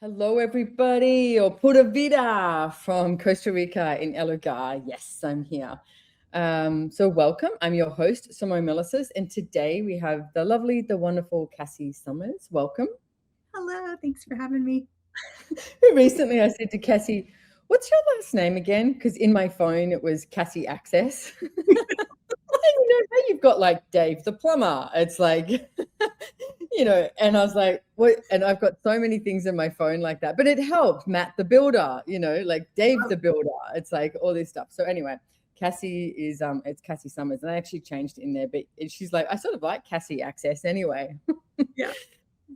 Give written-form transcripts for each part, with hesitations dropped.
Hello, everybody, or Pura Vida from Costa Rica in El Lugar. Yes, I'm here. So welcome. I'm your host, Simone Milasas, and today we have the lovely, the wonderful Cassy Summers. Welcome. Hello, thanks for having me. Recently, I said to Cassy, "What's your last name again?" Because in my phone it was Cassy Access. How you've got like Dave the plumber. It's like, and I was like, what? And I've got so many things in my phone like that, but it helped. Matt the builder, like Dave the builder. It's like all this stuff. So anyway, Cassy is it's Cassy Summers, and I actually changed it in there, but she's like, I sort of like Cassy Access anyway. Yeah.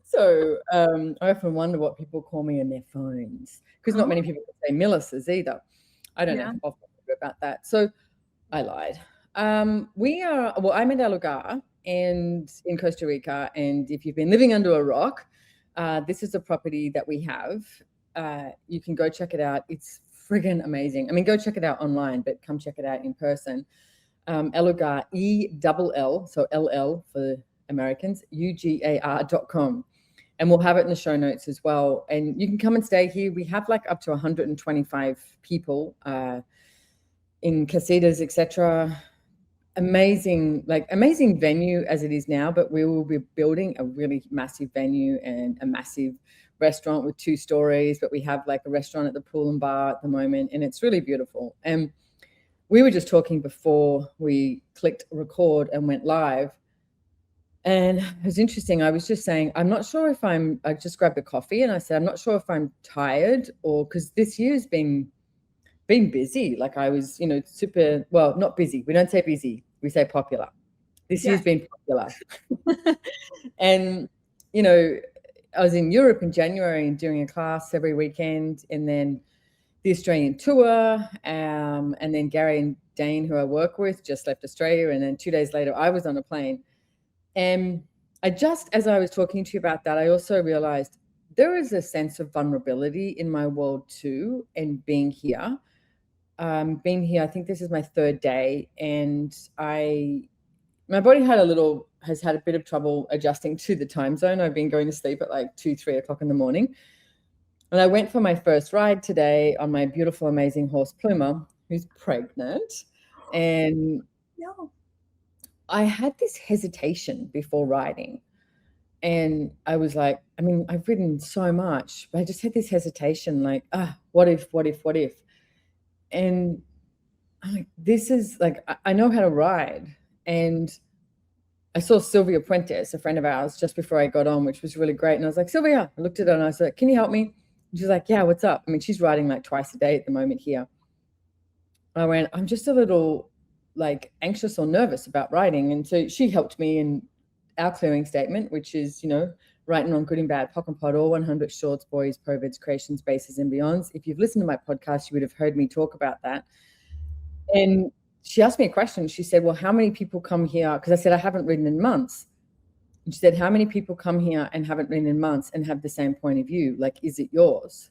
So I often wonder what people call me in their phones, because not Oh, many people say Millis's either. I don't know yeah. often about that. So I lied. I'm in El Lugar and in Costa Rica. And if you've been living under a rock, this is a property that we have. You can go check it out. It's friggin' amazing. I mean, go check it out online, but come check it out in person. El Lugar, ELL, so LL for Americans, UGAR.com. And we'll have it in the show notes as well. And you can come and stay here. We have like up to 125 people in casitas, etc. Amazing venue as it is now, but we will be building a really massive venue and a massive restaurant with 2 stories. But we have like a restaurant at the pool and bar at the moment, and it's really beautiful. And we were just talking before we clicked record and went live. And it was interesting. I was just saying, I'm not sure if I just grabbed a coffee and I said, I'm not sure if I'm tired or because this year's been busy. Like I was, super, well, not busy. We don't say busy. We say popular. This year's been popular. And, I was in Europe in January and doing a class every weekend, and then the Australian tour. And then Gary and Dane, who I work with, just left Australia. And then 2 days later, I was on a plane. And as I was talking to you about that, I also realized there is a sense of vulnerability in my world too, and being here. I think this is my 3rd day, and my body has had a bit of trouble adjusting to the time zone. I've been going to sleep at like 2-3 o'clock in the morning. And I went for my first ride today on my beautiful, amazing horse Pluma, who's pregnant. And I had this hesitation before riding. And I was like, I mean, I've ridden so much, but I just had this hesitation, like, what if? And I'm like, this is like, I know how to ride. And I saw Sylvia Puentes, a friend of ours, just before I got on, which was really great. And I was like, Sylvia, I looked at her and I was like, can you help me? And she's like, yeah, what's up? I mean, she's riding like twice a day at the moment here. I went, I'm just a little like anxious or nervous about riding. And so she helped me in our clearing statement, which is, writing on good and bad, POC and POD, all 100 shorts, boys, provids, creations, bases, and beyonds. If you've listened to my podcast, you would have heard me talk about that. And she asked me a question. She said, well, how many people come here? Because I said, I haven't ridden in months. And she said, how many people come here and haven't ridden in months and have the same point of view? Like, is it yours?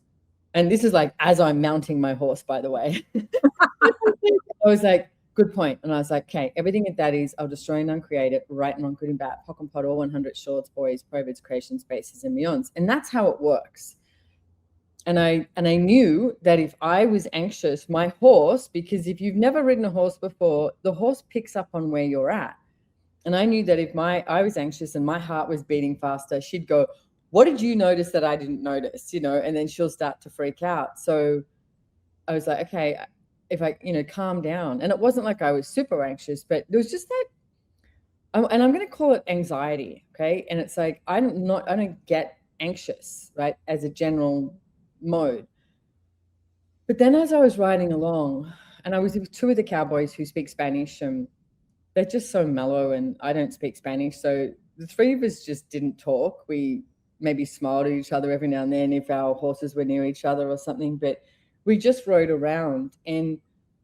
And this is like, as I'm mounting my horse, by the way. I was like, good point. And I was like, okay, everything that is, I'll destroy and uncreate it, write and on good and bad, POC and POD, all 100 shorts, boys, provids, creations, bases, and beyonds. And that's how it works. And I knew that if I was anxious, my horse, because if you've never ridden a horse before, the horse picks up on where you're at. And I knew that if I was anxious and my heart was beating faster, she'd go, what did you notice that I didn't notice? And then she'll start to freak out. So I was like, okay, if I, calm down. And it wasn't like I was super anxious, but there was just that, and I'm going to call it anxiety. Okay. And it's like, I don't get anxious, right, as a general mode. But then as I was riding along, and I was with 2 of the cowboys who speak Spanish, and they're just so mellow, and I don't speak Spanish. So the 3 of us just didn't talk. We maybe smiled at each other every now and then if our horses were near each other or something, but we just rode around. And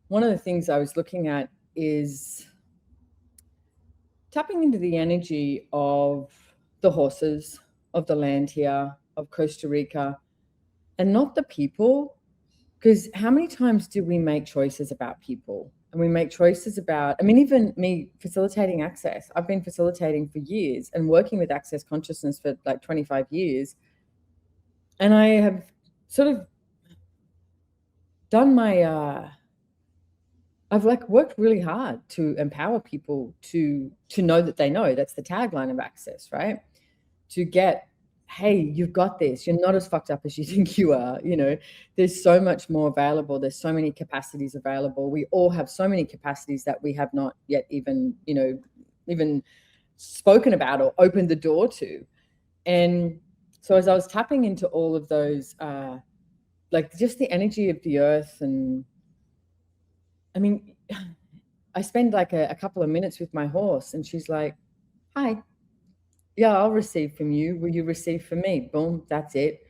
one of the things I was looking at is tapping into the energy of the horses, of the land here, of Costa Rica, and not the people. Because how many times do we make choices about people? And we make choices about, I mean, even me facilitating access. I've been facilitating for years and working with access consciousness for like 25 years. And I have sort of done my I've like worked really hard to empower people to know that they know. That's the tagline of Access, right? To get, hey, you've got this. You're not as fucked up as you think you are. You know, there's so much more available. There's so many capacities available. We all have so many capacities that we have not yet even, you know, even spoken about or opened the door to. And so as I was tapping into all of those, like just the energy of the earth, and I mean, I spend like a couple of minutes with my horse, and she's like, hi, yeah, I'll receive from you. Will you receive from me? Boom, that's it.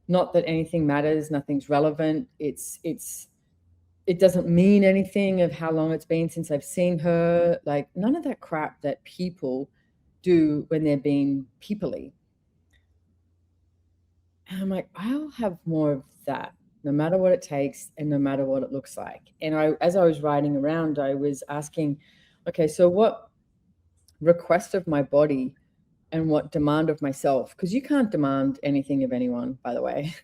Not that anything matters, nothing's relevant. It doesn't mean anything of how long it's been since I've seen her. Like none of that crap that people do when they're being peoply. And I'm like, I'll have more of that, no matter what it takes and no matter what it looks like. And as I was riding around, I was asking, okay, so what request of my body and what demand of myself, because you can't demand anything of anyone, by the way.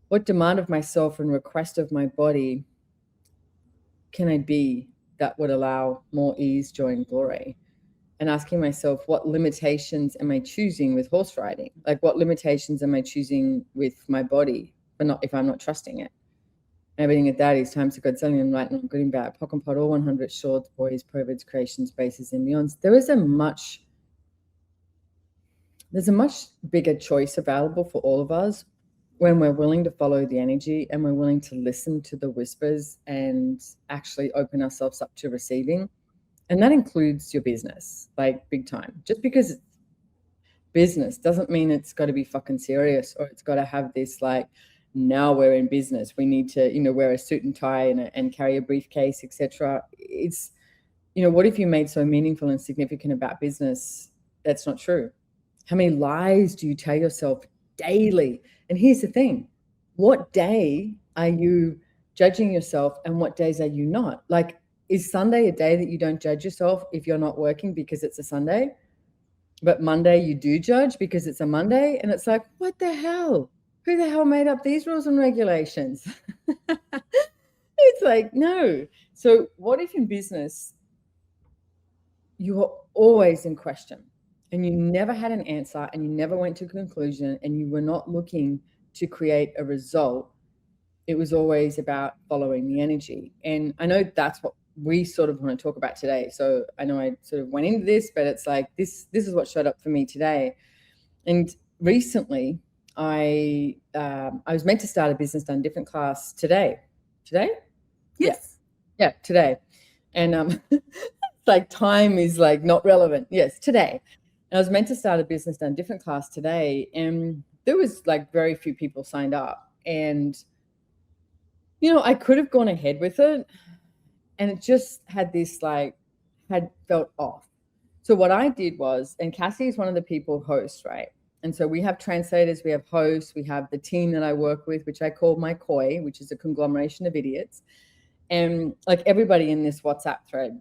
What demand of myself and request of my body can I be that would allow more ease, joy, and glory? And asking myself, what limitations am I choosing with horse riding? Like, what limitations am I choosing with my body, but not if I'm not trusting it? Everything at that is times to God, selling and right, not good and bad, pock and pot, all 100 shorts, boys, perverts, creations, spaces, and beyonds. There's a much bigger choice available for all of us when we're willing to follow the energy and we're willing to listen to the whispers and actually open ourselves up to receiving. And that includes your business, like big time. Just because it's business doesn't mean it's got to be fucking serious, or it's got to have this like, now we're in business, we need to, you know, wear a suit and tie and carry a briefcase, etc. It's, you know, what if you made so meaningful and significant about business? That's not true. How many lies do you tell yourself daily? And here's the thing, what day are you judging yourself and what days are you not? Like, is Sunday a day that you don't judge yourself if you're not working because it's a Sunday? But Monday you do judge because it's a Monday? And it's like, what the hell? Who the hell made up these rules and regulations? It's like, no. So what if in business you are always in question and you never had an answer and you never went to a conclusion and you were not looking to create a result? It was always about following the energy. And I know that's what we sort of want to talk about today. So I know I sort of went into this, but it's like this is what showed up for me today. And recently I was meant to start a business done different class today. Yes. Yeah, today. And like time is like not relevant. Yes, today. And I was meant to start a business done different class today, and there was like very few people signed up. And you know, I could have gone ahead with it, and it just had this like had felt off. So what I did was, and Cassie is one of the people hosts, right? And so we have translators, we have hosts, we have the team that I work with, which I call my KOI, which is a conglomeration of idiots, and like everybody in this WhatsApp thread.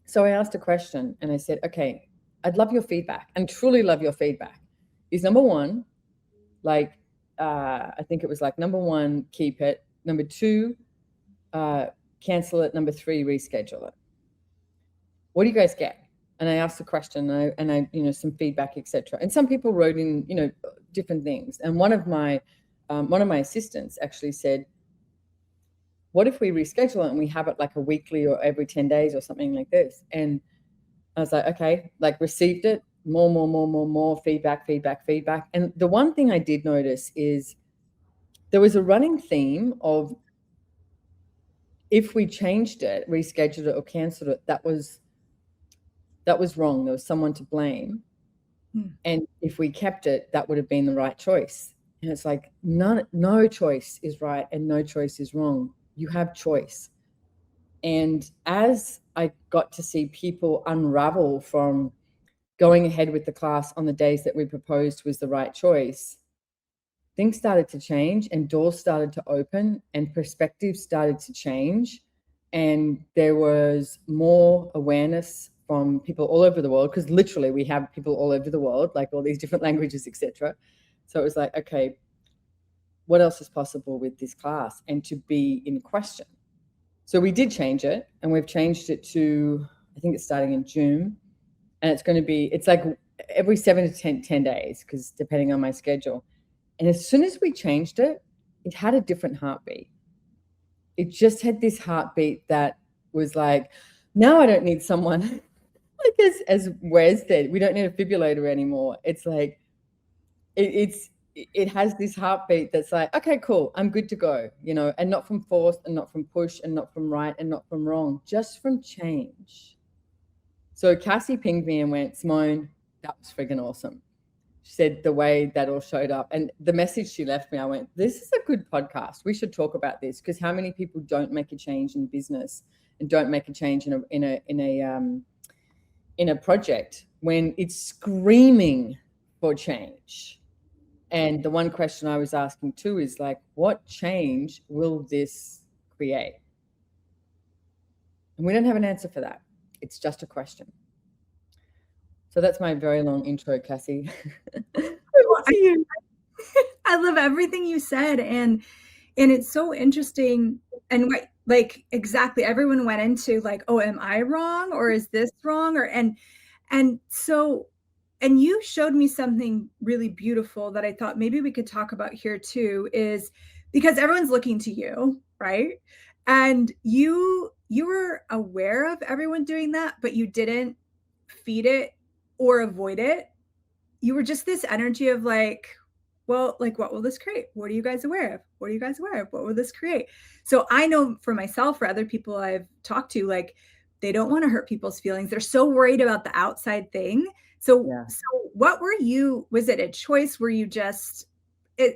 So I asked a question and I said, okay, I'd love your feedback and truly love your feedback. Is number one, like, I think it was like number one, keep it. Number two, cancel it. Number three, reschedule it. What do you guys get? And I asked the question and I you know, some feedback, etc. And some people wrote in, you know, different things. And one of my assistants actually said, what if we reschedule it and we have it like a weekly or every 10 days or something like this? And I was like, okay, like received it, more feedback. And the one thing I did notice is there was a running theme of, if we changed it, rescheduled it or canceled it, that was wrong. There was someone to blame. And if we kept it, that would have been the right choice. And it's like, no choice is right and no choice is wrong. You have choice. And as I got to see people unravel from going ahead with the class on the days that we proposed was the right choice, things started to change and doors started to open and perspectives started to change. And there was more awareness from people all over the world, because literally we have people all over the world, like all these different languages, etc. So it was like, okay, what else is possible with this class, and to be in question. So we did change it, and we've changed it to, I think it's starting in June, and it's like every 7 to 10 days, because depending on my schedule. And as soon as we changed it, it had a different heartbeat. It just had this heartbeat that was like, now I don't need someone, like as Wes said, we don't need a defibrillator anymore. It's like, it has this heartbeat that's like, okay, cool, I'm good to go, and not from force, and not from push, and not from right, and not from wrong, just from change. So Cassie pinged me and went, Simone, that was friggin' awesome. She said the way that all showed up, and the message she left me, I went, this is a good podcast. We should talk about this, because how many people don't make a change in business and don't make a change in a project when it's screaming for change? And the one question I was asking too is like, what change will this create? And we don't have an answer for that. It's just a question. So that's my very long intro, Cassie. I love everything you said, and it's so interesting. And like exactly, everyone went into like, oh, am I wrong, or is this wrong, or and you showed me something really beautiful that I thought maybe we could talk about here too, is because everyone's looking to you, right? And you were aware of everyone doing that, but you didn't feed it or avoid it. You were just this energy of like, well, like, what will this create? What are you guys aware of? What are you guys aware of? What will this create? So I know for myself, for other people I've talked to, like, they don't want to hurt people's feelings. They're so worried about the outside thing. So what were you, was it a choice? Were you just,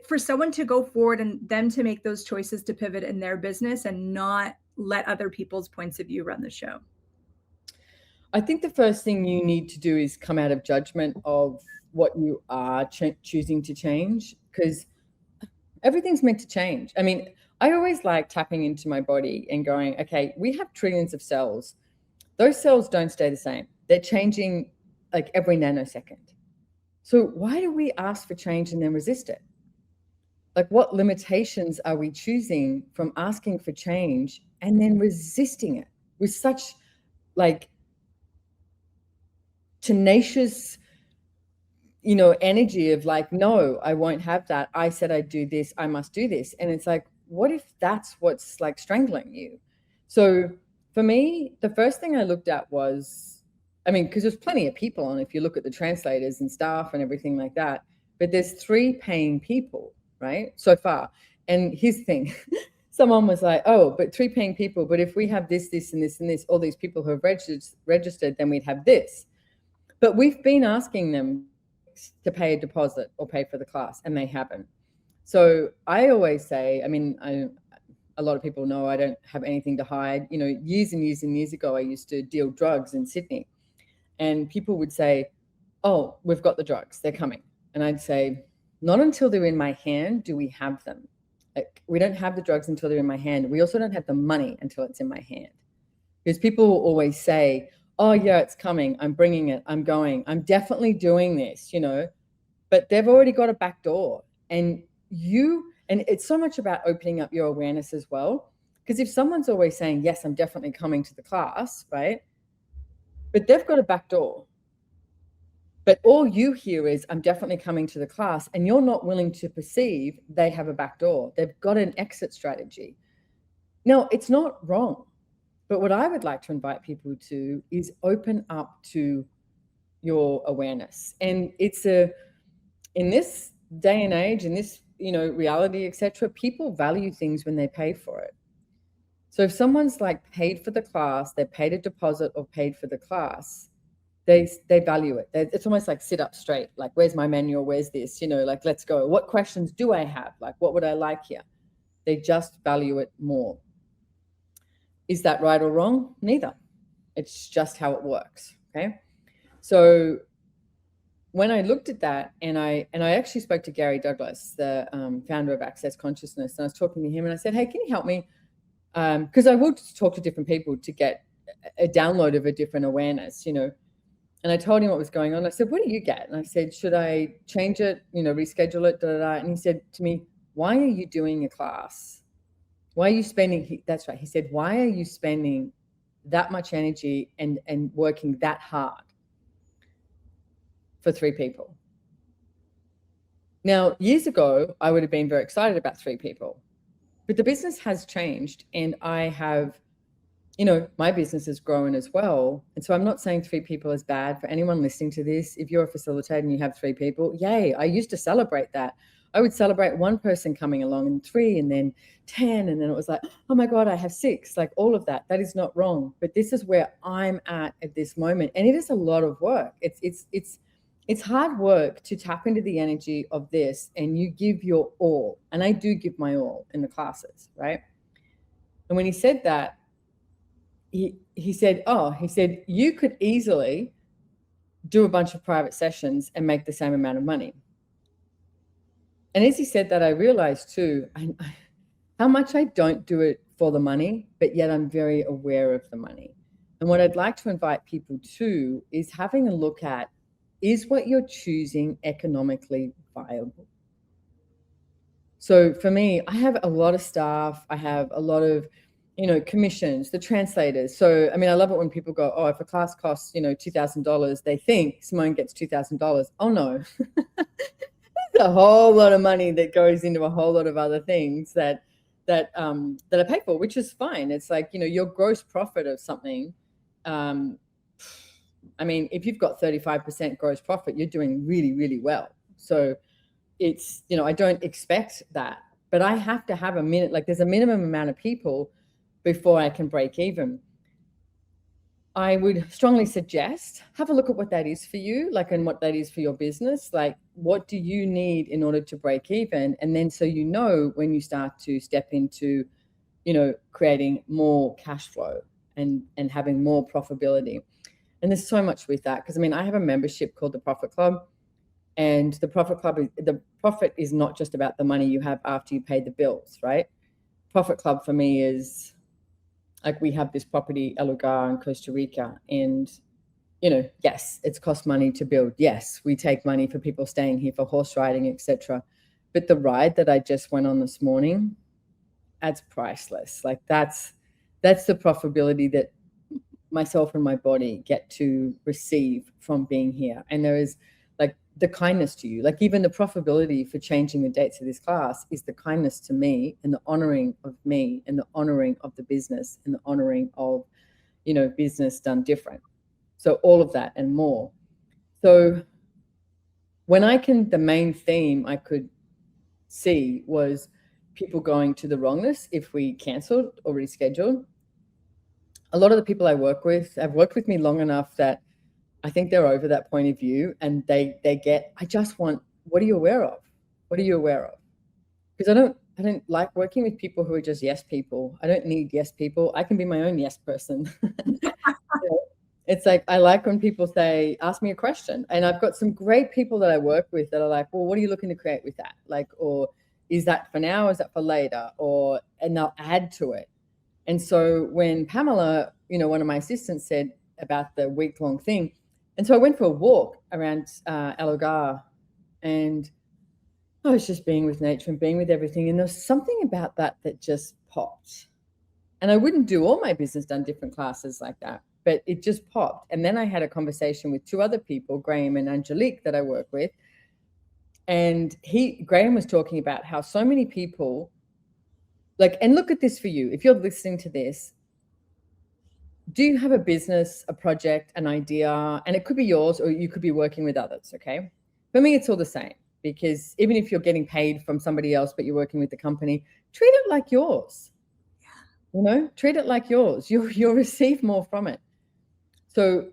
for someone to go forward and them to make those choices to pivot in their business and not let other people's points of view run the show? I think the first thing you need to do is come out of judgment of what you are choosing to change, because everything's meant to change. I mean, I always like tapping into my body and going, okay, we have trillions of cells. Those cells don't stay the same. They're changing like every nanosecond. So why do we ask for change and then resist it? Like, what limitations are we choosing from asking for change and then resisting it with such like tenacious, energy of like, no, I won't have that. I said I'd do this. I must do this. And it's like, what if that's what's like strangling you? So for me, the first thing I looked at was, because there's plenty of people on, if you look at the translators and staff and everything like that, but there's 3 paying people, right? So far. And here's the thing. Someone was like, oh, but 3 paying people. But if we have this, this, and this, and this, all these people who have registered, then we'd have this. But we've been asking them to pay a deposit or pay for the class, and they haven't. So I always say, a lot of people know I don't have anything to hide. Years and years and years ago, I used to deal drugs in Sydney, and people would say, oh, we've got the drugs, they're coming. And I'd say, not until they're in my hand do we have them. Like, we don't have the drugs until they're in my hand. We also don't have the money until it's in my hand. Because people will always say, oh yeah, it's coming, I'm bringing it, I'm going, I'm definitely doing this, but they've already got a back door. And it's so much about opening up your awareness as well. Because if someone's always saying, yes, I'm definitely coming to the class, right? But they've got a back door. But all you hear is, I'm definitely coming to the class, and you're not willing to perceive they have a back door. They've got an exit strategy. Now, it's not wrong. But what I would like to invite people to is open up to your awareness. And it's in this day and age, in this, reality, etc., people value things when they pay for it. So if someone's like paid for the class, they paid a deposit or paid for the class, they value it. It's almost like sit up straight. Like, where's my manual? Where's this? Like, let's go. What questions do I have? Like, what would I like here? They just value it more. Is that right or wrong? Neither. It's just how it works. Okay. So when I looked at that, and I actually spoke to Gary Douglas, the founder of Access Consciousness, and I was talking to him, and I said, hey, can you help me? Because I will talk to different people to get a download of a different awareness, And I told him what was going on. I said, what do you get? And I said, should I change it, reschedule it? Da, da, da. And he said to me, why are you doing a class? Why are you spending, that's right. He said, why are you spending that much energy and working that hard for 3 people? Now, years ago, I would have been very excited about 3 people, but the business has changed, and I have, my business has grown as well. And so I'm not saying 3 people is bad. For anyone listening to this, if you're a facilitator and you have 3 people, yay. I used to celebrate that. I would celebrate 1 person coming along, and 3, and then 10, and then it was like, oh my God, I have 6, like all of that. That is not wrong. But this is where I'm at this moment. And it is a lot of work. It's hard work to tap into the energy of this, and you give your all. And I do give my all in the classes, right? And when he said that, he said, you could easily do a bunch of private sessions and make the same amount of money. And as he said that, I realized too, how much I don't do it for the money, but yet I'm very aware of the money. And what I'd like to invite people to is having a look at, is what you're choosing economically viable? So for me, I have a lot of staff. I have a lot of, commissions, the translators. So, I mean, I love it when people go, oh, if a class costs, $2,000, they think Simone gets $2,000. Oh no, there's a whole lot of money that goes into a whole lot of other things that I pay for, which is fine. It's like, your gross profit of something. I mean, if you've got 35% gross profit, you're doing really, really well. So it's, I don't expect that, but I have to have there's a minimum amount of people before I can break even. I would strongly suggest have a look at what that is for you, and what that is for your business. Like, what do you need in order to break even? And then so when you start to step into, creating more cash flow and having more profitability. And there's so much with that, because I mean, I have a membership called the Profit Club. And the profit is not just about the money you have after you pay the bills, right? Profit Club for me is like, we have this property, El Lugar in Costa Rica, and, yes, it's cost money to build. Yes, we take money for people staying here for horse riding, etc. But the ride that I just went on this morning, that's priceless. Like, that's the profitability that myself and my body get to receive from being here. And there is the kindness to you, even the profitability for changing the dates of this class is the kindness to me, and the honoring of me, and the honoring of the business, and the honoring of, business done different. So all of that and more. So the main theme I could see was people going to the wrongness if we canceled or rescheduled. A lot of the people I work with have worked with me long enough that I think they're over that point of view, and they get, I just want, what are you aware of? What are you aware of? Because I don't like working with people who are just yes people. I don't need yes people. I can be my own yes person. It's like, I like when people say, ask me a question. And I've got some great people that I work with that are like, well, what are you looking to create with that? Or is that for now? Is that for later? And they'll add to it. And so when Pamela, one of my assistants, said about the week-long thing, and so I went for a walk around El Lugar, and I was just being with nature and being with everything. And there was something about that just popped. And I wouldn't do all my business done different classes like that, but it just popped. And then I had a conversation with 2 other people, Graham and Angelique, that I work with. And Graham was talking about how so many people, and look at this for you, if you're listening to this, do you have a business, a project, an idea? And it could be yours, or you could be working with others, okay? For me, it's all the same, because even if you're getting paid from somebody else, but you're working with the company, treat it like yours. Treat it like yours. You'll receive more from it. So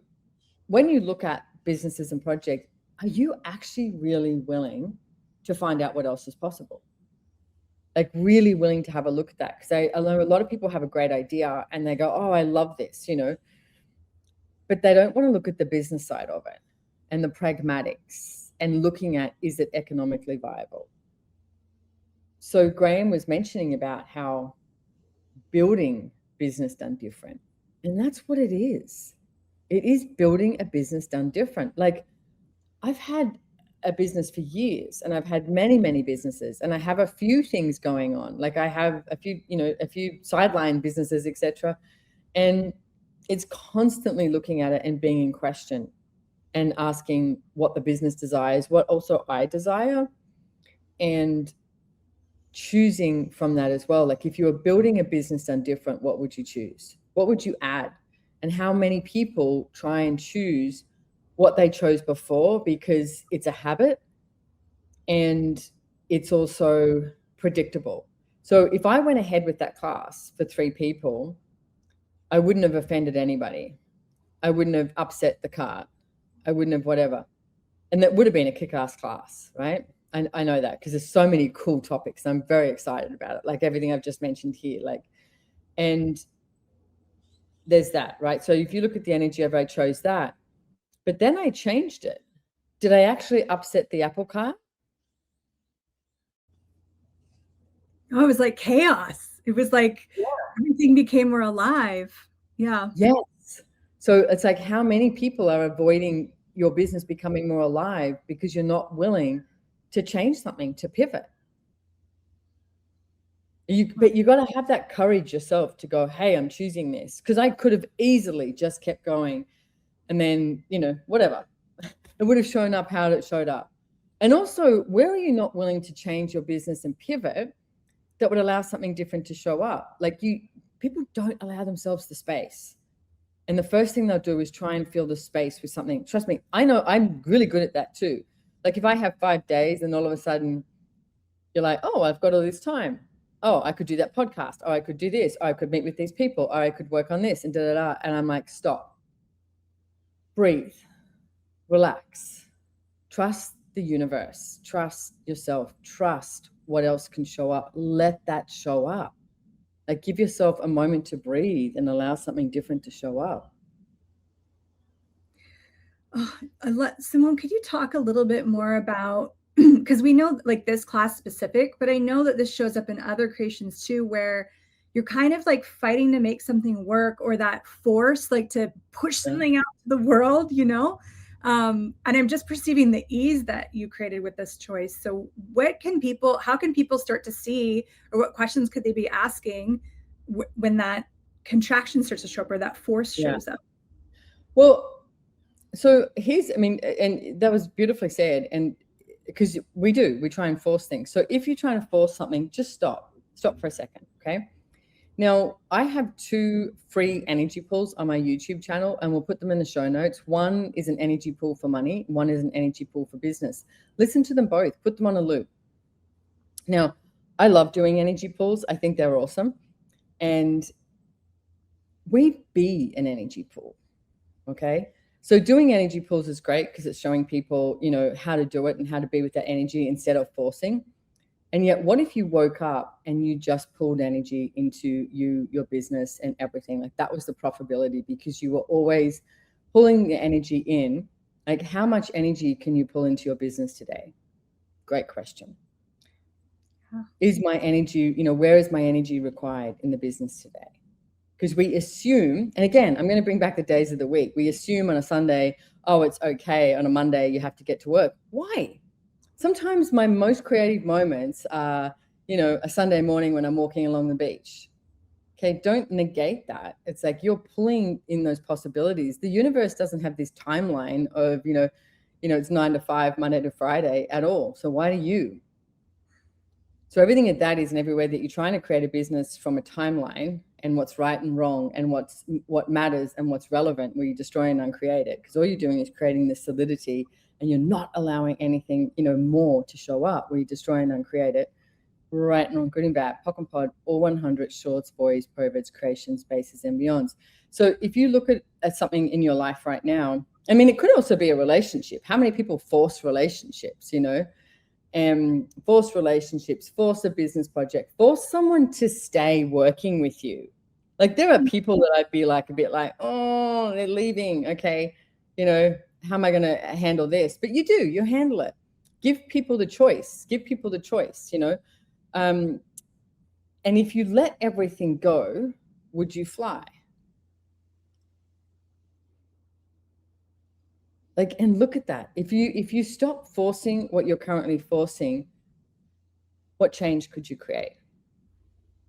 when you look at businesses and projects, are you actually really willing to find out what else is possible? Really willing to have a look at that? Because I know a lot of people have a great idea and they go, oh, I love this, but they don't want to look at the business side of it and the pragmatics and looking at, is it economically viable? So Graham was mentioning about how building business done different, and that's what it is. It is building a business done different. Like, I've had a business for years, and I've had many, many businesses, and I have a few things going on. Like, I have a few, a few sideline businesses, etc. And it's constantly looking at it and being in question and asking what the business desires, what also I desire, and choosing from that as well. Like, if you were building a business done different, what would you choose? What would you add? And how many people try and choose what they chose before because it's a habit and it's also predictable. So if I went ahead with that class for 3 people, I wouldn't have offended anybody. I wouldn't have upset the cart. I wouldn't have whatever. And that would have been a kick-ass class, right? I know that because there's so many cool topics. I'm very excited about it. Like everything I've just mentioned here, and there's that, right? So if you look at the energy of I chose that, but then I changed it. Did I actually upset the apple cart? Oh, it was like chaos. It was like everything became more alive. Yeah. Yes. So it's like, how many people are avoiding your business becoming more alive because you're not willing to change something, to pivot? But you got to have that courage yourself to go, hey, I'm choosing this. Because I could have easily just kept going and then, whatever. It would have shown up how it showed up. And also, where are you not willing to change your business and pivot that would allow something different to show up? Like, people don't allow themselves the space. And the first thing they'll do is try and fill the space with something. Trust me, I know I'm really good at that too. Like, if I have 5 days and all of a sudden you're like, oh, I've got all this time. Oh, I could do that podcast. Oh, I could do this. Oh, I could meet with these people. Or I could work on this and da, da, da. And I'm like, stop, breathe, relax, trust the universe, trust yourself, trust what else can show up. Let that show up. Like, give yourself a moment to breathe and allow something different to show up. Simone, could you talk a little bit more about, because we know like this class specific, but I know that this shows up in other creations too, where you're kind of like fighting to make something work, or that force, like to push something out to the world, and I'm just perceiving the ease that you created with this choice. So how can people start to see, or what questions could they be asking when that contraction starts to show up, or that force shows up? Well, so and that was beautifully said. And because we try and force things. So if you're trying to force something, just stop for a second. Okay. Now, I have 2 free energy pools on my YouTube channel, and we'll put them in the show notes. One is an energy pool for money. One is an energy pool for business. Listen to them both. Put them on a loop. Now, I love doing energy pools. I think they're awesome. And we be an energy pool. Okay. So doing energy pools is great because it's showing people, how to do it and how to be with that energy instead of forcing. And yet, what if you woke up and you just pulled energy into your business and everything? Like, that was the profitability because you were always pulling the energy in. Like, how much energy can you pull into your business today? Great question. Is my energy, where is my energy required in the business today? Because we assume, and again, I'm going to bring back the days of the week. We assume on a Sunday, oh, it's okay. On a Monday, you have to get to work. Why? Sometimes my most creative moments are, a Sunday morning when I'm walking along the beach. Okay, don't negate that. It's like you're pulling in those possibilities. The universe doesn't have this timeline of, it's 9 to 5, Monday to Friday at all. So why do you? So everything at that is in everywhere that you're trying to create a business from a timeline and what's right and wrong and what matters and what's relevant, where you destroy and uncreate it. Because all you're doing is creating this solidity and you're not allowing anything, more to show up, where you destroy and uncreate it. Right and wrong, good and bad, POC and POD, all 100 shorts, boys, perverts, creations, bases, and beyonds. So if you look at something in your life right now, it could also be a relationship. How many people force relationships, force relationships, force a business project, force someone to stay working with you? Like, there are people that I'd be like a bit like, oh, they're leaving. Okay. How am I going to handle this? But you handle it. Give people the choice. And if you let everything go, would you fly? Like, and look at that. If you stop forcing what you're currently forcing, what change could you create?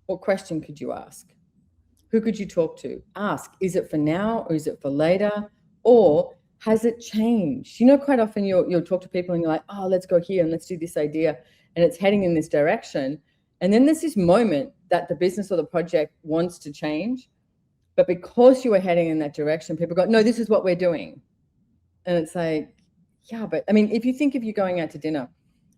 What question could you ask? Who could you talk to? Ask, is it for now or is it for later? Or has it changed? You know, quite often you'll talk to people and you're like, oh, let's go here and let's do this idea. And it's heading in this direction. And then there's this moment that the business or the project wants to change. But because you were heading in that direction, people go, no, this is what we're doing. And it's like, yeah, but I mean, if you're going out to dinner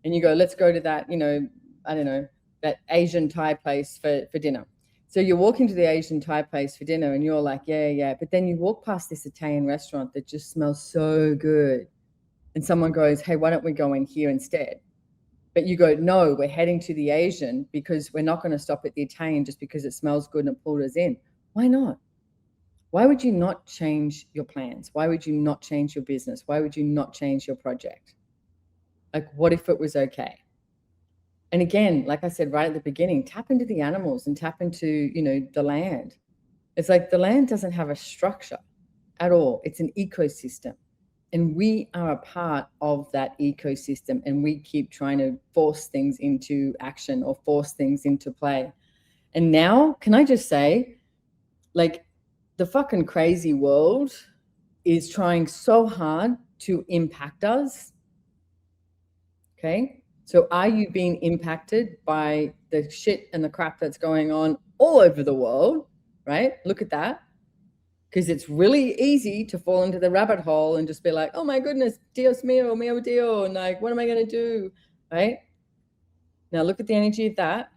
and you go, let's go to that, you know, I don't know, that Asian Thai place for dinner. So you're walking to the Asian Thai place for dinner and you're like, yeah. But then you walk past this Italian restaurant that just smells so good. And someone goes, hey, why don't we go in here instead? But you go, no, we're heading to the Asian because we're not going to stop at the Italian just because it smells good and it pulled us in. Why not? Why would you not change your plans? Why would you not change your business? Why would you not change your project? Like, what if it was okay? And again, like I said right at the beginning, tap into the animals and tap into, you know, the land. It's like the land doesn't have a structure at all. It's an ecosystem. And we are a part of that ecosystem. And we keep trying to force things into action or force things into play. And now, can I just say, like, the fucking crazy world is trying so hard to impact us. Okay. So are you being impacted by the shit and the crap that's going on all over the world? Right? Look at that. Because it's really easy to fall into the rabbit hole and just be like, oh my goodness, Dios mío, mio Dio. And like, what am I going to do? Right? Now look at the energy of that.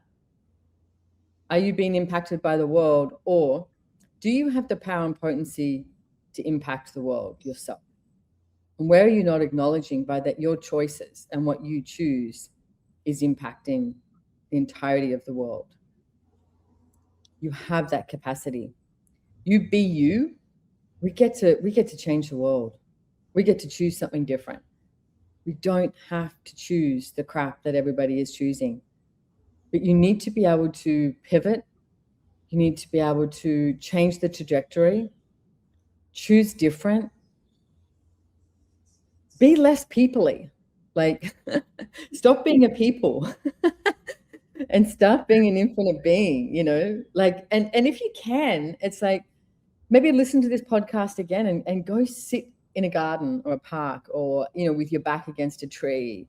Are you being impacted by the world, or do you have the power and potency to impact the world yourself? And where are you not acknowledging by that your choices and what you choose is impacting the entirety of the world? You have that capacity. You be you. We get to change the world. We get to choose something different. We don't have to choose the crap that everybody is choosing. But you need to be able to pivot. You need to be able to change the trajectory, choose different, be less people-y. Like, stop being a people and start being an infinite being, you know? Like, and if you can, it's like, maybe listen to this podcast again and go sit in a garden or a park, or, you know, with your back against a tree,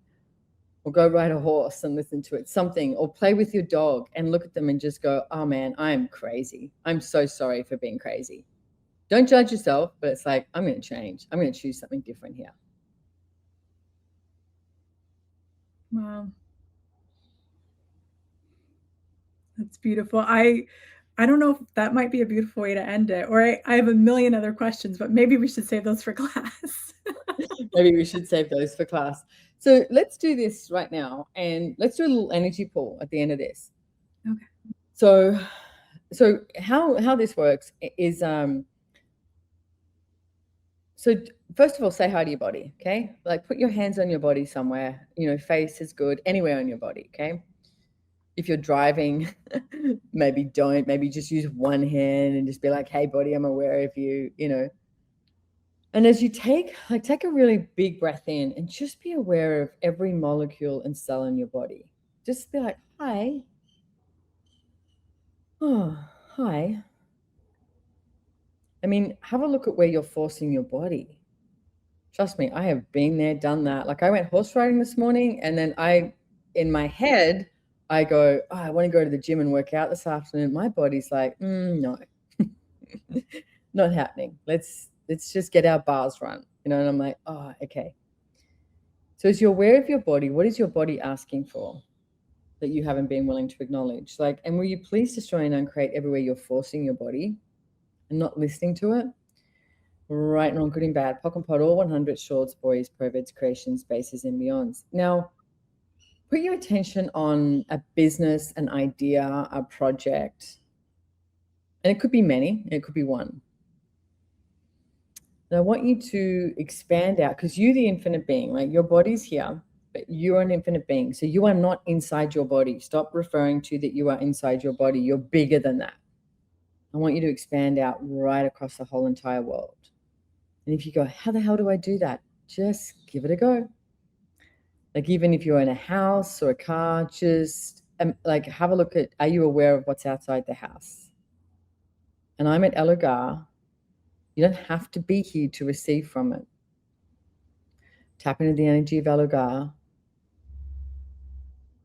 or go ride a horse and listen to it, something, or play with your dog and look at them and just go, oh man, I'm crazy. I'm so sorry for being crazy. Don't judge yourself, but it's like, I'm going to change. I'm going to choose something different here. Wow. That's beautiful. I don't know if that might be a beautiful way to end it, or I have a million other questions, but maybe we should save those for class. Maybe we should save those for class. So let's do this right now, and let's do a little energy pull at the end of this. Okay. So how this works is, so first of all, say hi to your body, okay? Like, put your hands on your body somewhere, you know, face is good, anywhere on your body, okay? If you're driving, maybe don't, maybe just use one hand and just be like, hey, body, I'm aware of you, you know. And as you take a really big breath in and just be aware of every molecule and cell in your body. Just be like, hi. Oh, hi. I mean, have a look at where you're forcing your body. Trust me, I have been there, done that. Like, I went horse riding this morning, and then in my head, I go, oh, I want to go to the gym and work out this afternoon. My body's like, no, not happening. Let's just get our bars run, you know. And I'm like, oh, okay. So as you're aware of your body, what is your body asking for that you haven't been willing to acknowledge? Like, and will you please destroy and uncreate everywhere you're forcing your body and not listening to it? Right, wrong, good and bad, POC and POD, all 100 shorts, boys, perverts, creations, spaces, and beyonds. Now, put your attention on a business, an idea, a project, and it could be many, it could be one. And I want you to expand out, because you're the infinite being, right? Your body's here, but you're an infinite being. So you are not inside your body. Stop referring to that you are inside your body. You're bigger than that. I want you to expand out right across the whole entire world. And if you go, how the hell do I do that? just give it a go. Like even if you're in a house or a car, just like have a look at, are you aware of what's outside the house? And I'm at Elugar. You don't have to be here to receive from it. Tap into the energy of Elugar.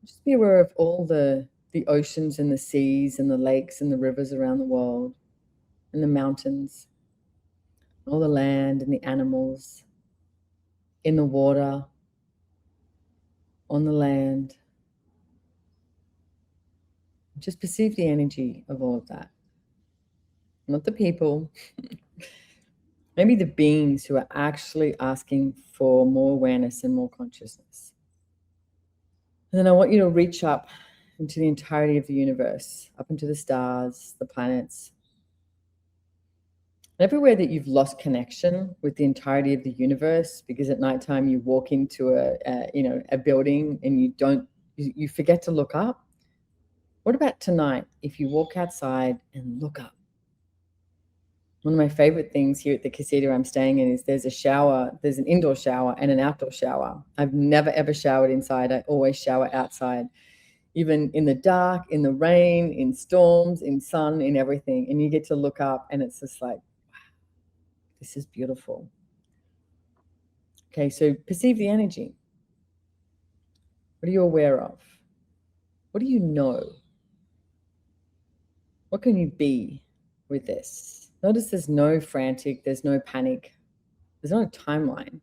Just be aware of all the oceans and the seas and the lakes and the rivers around the world and the mountains, all the land and the animals in the water, on the land. Just perceive the energy of all of that. Not the people, maybe the beings who are actually asking for more awareness and more consciousness. And then I want you to reach up into the entirety of the universe, up into the stars, the planets. And everywhere that you've lost connection with the entirety of the universe, because at nighttime you walk into a building and you forget to look up. What about tonight if you walk outside and look up? One of my favorite things here at the casita I'm staying in is there's an indoor shower and an outdoor shower. I've never, ever showered inside. I always shower outside, even in the dark, in the rain, in storms, in sun, in everything. And you get to look up and it's just like, wow, this is beautiful. Okay, so perceive the energy. What are you aware of? What do you know? What can you be with this? Notice there's no frantic, there's no panic, there's no timeline.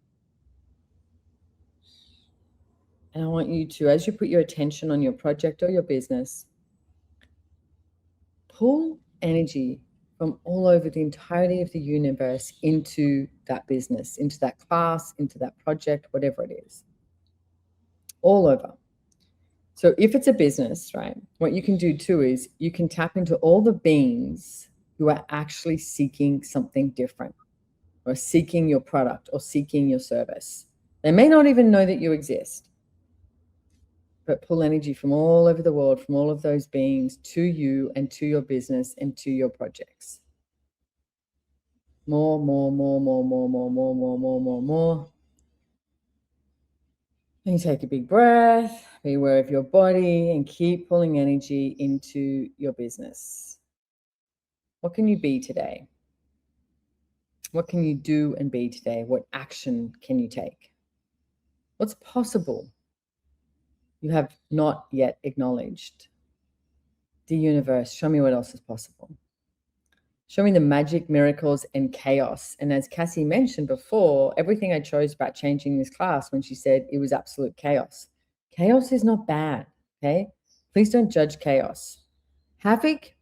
And I want you to, as you put your attention on your project or your business, pull energy from all over the entirety of the universe into that business, into that class, into that project, whatever it is. All over. So if it's a business, right, what you can do too is you can tap into all the beings who are actually seeking something different, or seeking your product or seeking your service. They may not even know that you exist, but pull energy from all over the world, from all of those beings to you and to your business and to your projects. More. And you take a big breath, be aware of your body, and keep pulling energy into your business. What can you be today? What can you do and be today? What action can you take? What's possible you have not yet acknowledged? The universe, show me what else is possible. Show me the magic, miracles, and chaos. And as Cassie mentioned before, everything I chose about changing this class when she said it was absolute chaos. Chaos is not bad, okay? Please don't judge chaos. Havoc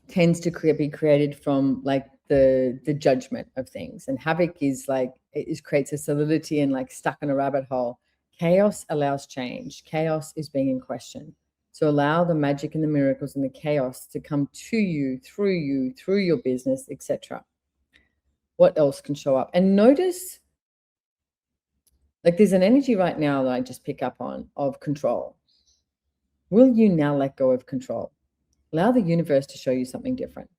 tends to be created from like the judgment of things. And havoc is like, it creates a solidity and like stuck in a rabbit hole. Chaos allows change. Chaos is being in question. So allow the magic and the miracles and the chaos to come to you, through your business, etc. What else can show up? And notice, like there's an energy right now that I just pick up on of control. Will you now let go of control? Allow the universe to show you something different.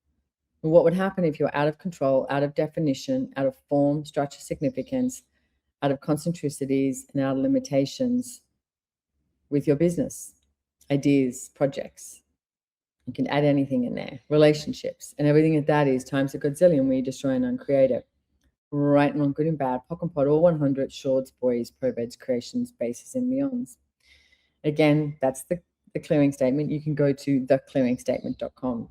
And what would happen if you're out of control, out of definition, out of form, structure, significance, out of concentricities, and out of limitations with your business, ideas, projects? You can add anything in there, relationships, and everything that is times a godzillion where you destroy and uncreate it. Right and wrong, good and bad, POC and POD, all 100, shorts, boys, perverts, creations, bases, and beyonds. Again, that's the clearing statement. You can go to theclearingstatement.com.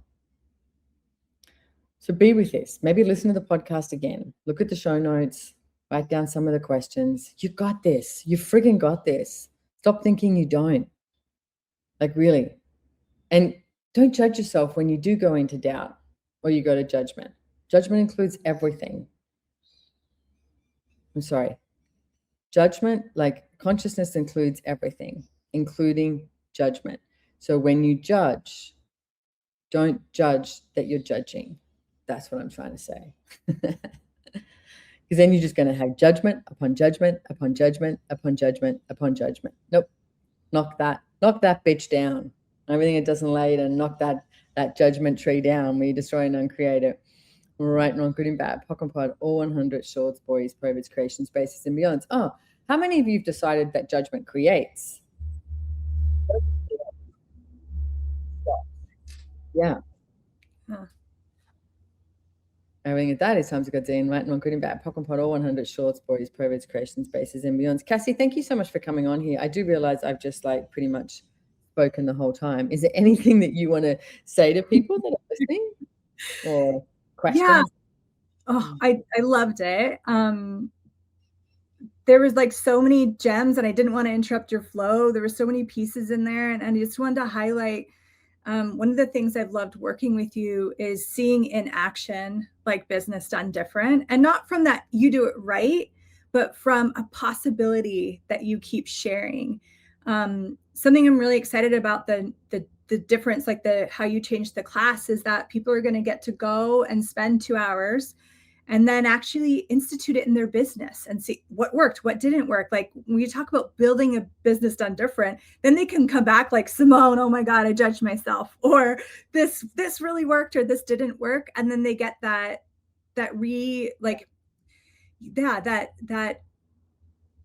So be with this. Maybe listen to the podcast again. Look at the show notes. Write down some of the questions. You got this. You friggin' got this. Stop thinking you don't. Like really. And don't judge yourself when you do go into doubt or you go to judgment. Judgment includes everything. I'm sorry. Judgment, like consciousness, includes everything, including judgment. So when you judge, don't judge that you're judging. That's what I'm trying to say. Because then you're just going to have judgment upon judgment upon judgment upon judgment upon judgment. Nope. Knock that bitch down. Everything that doesn't lay it, and knock that judgment tree down where you destroy and uncreate it. Right, wrong, good and bad, POC and POD, all 100 shorts, boys, privates, creation spaces, and beyonds. Oh, how many of you have decided that judgment creates? Yeah. Huh. Everything at that is time to go in, right, wrong, good and bad, POC and POD, all 100 shorts, boys, privates, creation spaces, and beyonds. Cassie, thank you so much for coming on here. I do realize I've just like pretty much spoken the whole time. Is there anything that you want to say to people that are listening or questions? Yeah. Oh, I loved it. There was like so many gems, and I didn't want to interrupt your flow. There were so many pieces in there, and I just wanted to highlight one of the things I've loved working with you is seeing in action like business done different, and not from that you do it right, but from a possibility that you keep sharing. Something I'm really excited about the difference, like how you changed the class, is that people are going to get to go and spend 2 hours and then actually institute it in their business and see what worked, what didn't work. Like when you talk about building a business done different, then they can come back like, Simone, oh my God, I judged myself, or this really worked, or this didn't work. And then they get that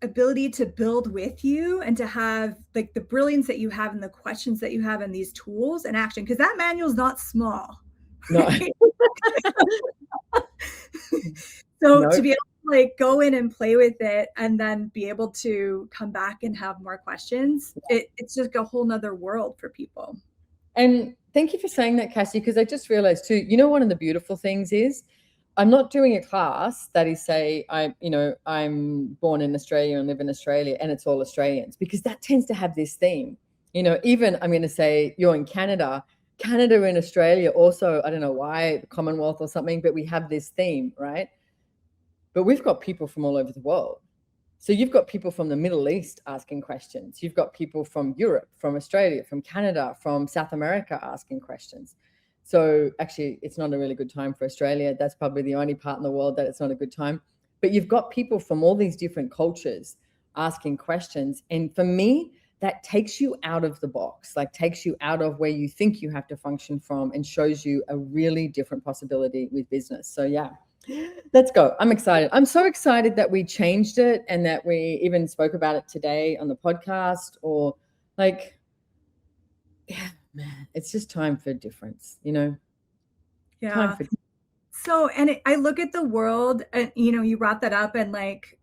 ability to build with you and to have like the brilliance that you have and the questions that you have and these tools and action. Because that manual is not small. Right? No. So No. to be able to like go in and play with it and then be able to come back and have more questions, it's just a whole nother world for people. And thank you for saying that, Cassie, because I just realized too, one of the beautiful things is I'm not doing a class that is say I'm born in Australia and live in Australia and it's all Australians, because that tends to have this theme. Even I'm going to say you're in Canada and Australia also, I don't know why, the Commonwealth or something, but we have this theme, right? But we've got people from all over the world. So you've got people from the Middle East asking questions. You've got people from Europe, from Australia, from Canada, from South America asking questions. So actually, it's not a really good time for Australia. That's probably the only part in the world that it's not a good time. But you've got people from all these different cultures asking questions. And for me, that takes you out of the box, like takes you out of where you think you have to function from and shows you a really different possibility with business. So yeah. Let's go. I'm excited. I'm so excited that we changed it and that we even spoke about it today on the podcast, or like, yeah, man, it's just time for difference, Yeah. Time for So, and I look at the world and, you brought that up, and like,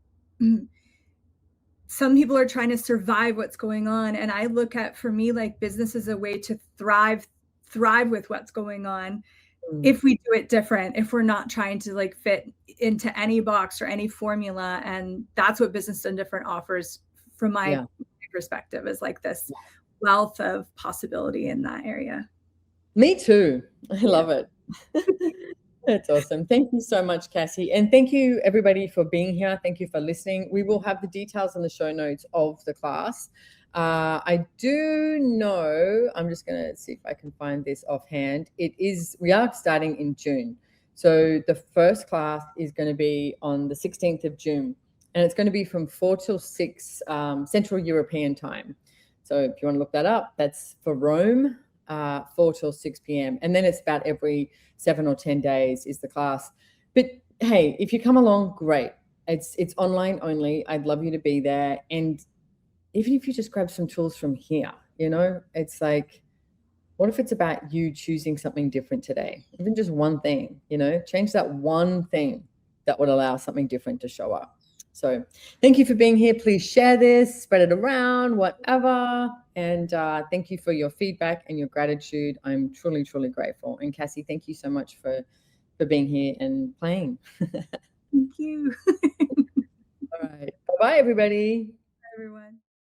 some people are trying to survive what's going on. And I look at, for me, like business is a way to thrive with what's going on. If we do it different, if we're not trying to like fit into any box or any formula. And that's what Business Done Different offers from my perspective, is like this wealth of possibility in that area. Me too. I love it. That's awesome. Thank you so much, Cassie. And thank you everybody for being here. Thank you for listening. We will have the details in the show notes of the class. I do know, I'm just going to see if I can find this offhand. We are starting in June. So the first class is going to be on the 16th of June, and it's going to be from 4 till 6 Central European time. So if you want to look that up, that's for Rome, 4 till 6 p.m. And then it's about every 7 or 10 days is the class. But hey, if you come along, great. It's online only. I'd love you to be there. And even if you just grab some tools from here, it's like, what if it's about you choosing something different today? Even just one thing, change that one thing that would allow something different to show up. So thank you for being here. Please share this, spread it around, whatever. And thank you for your feedback and your gratitude. I'm truly, truly grateful. And Cassie, thank you so much for being here and playing. Thank you. All right. Bye-bye, everybody.